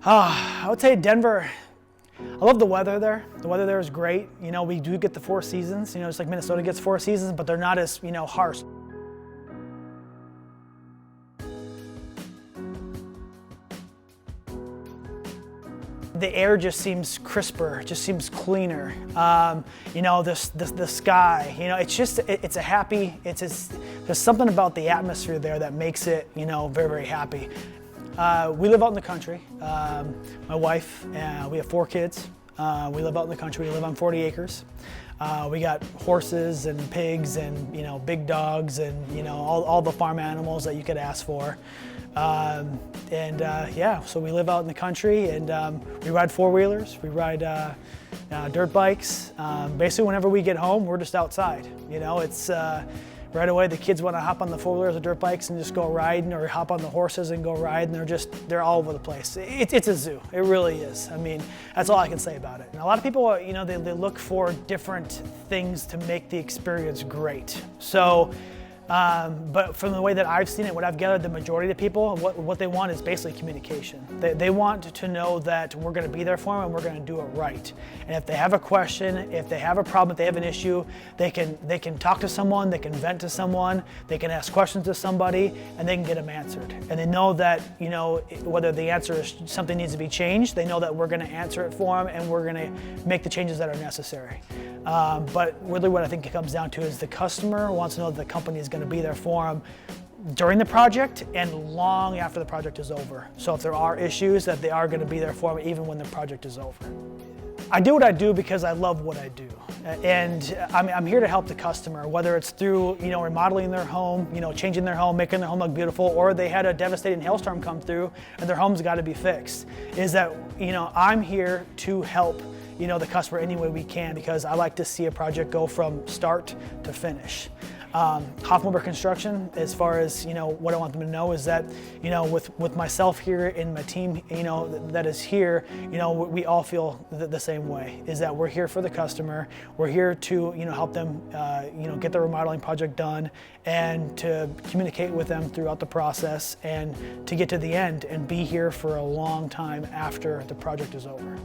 I would say Denver, I love the weather there. The weather there is great. You know, we do get the 4 seasons, you know, just like Minnesota gets 4 seasons, but they're not as, you know, harsh. The air just seems crisper, just seems cleaner. You know, the sky, you know, it's a happy, there's something about the atmosphere there that makes it, you know, very, very happy. We live out in the country. My wife, we have 4 kids. We live out in the country. We live on 40 acres. We got horses and pigs and, you know, big dogs and, you know, all the farm animals that you could ask for. Yeah, so we live out in the country and we ride 4-wheelers. We ride dirt bikes. Basically, whenever we get home, we're just outside. You know, it's right away the kids want to hop on the 4-wheelers or dirt bikes and just go riding, or hop on the horses and go riding. They're all over the place. It's a zoo. It really is. I mean, that's all I can say about it. And a lot of people, you know, they look for different things to make the experience great. So. But from the way that I've seen it, what I've gathered, the majority of the people, what they want is basically communication. They want to know that we're going to be there for them and we're going to do it right. And if they have a question, if they have a problem, if they have an issue, they can talk to someone, they can vent to someone, they can ask questions to somebody, and they can get them answered. And they know that, you know, whether the answer is something needs to be changed, they know that we're going to answer it for them and we're going to make the changes that are necessary. But really what I think it comes down to is the customer wants to know that the company is going to be there for them during the project and long after the project is over. So if there are issues, that they are going to be there for them even when the project is over. I do what I do because I love what I do. And I'm here to help the customer, whether it's through, you know, remodeling their home, you know, changing their home, making their home look beautiful, or they had a devastating hailstorm come through and their home's got to be fixed. Is that, you know, I'm here to help, you know, the customer any way we can, because I like to see a project go from start to finish. Hoffman Weber Construction, as far as, you know, what I want them to know is that, you know, with myself here and my team, you know, that is here, you know, we all feel the same way, is that we're here for the customer. We're here to, you know, help them, you know, get the remodeling project done and to communicate with them throughout the process and to get to the end and be here for a long time after the project is over.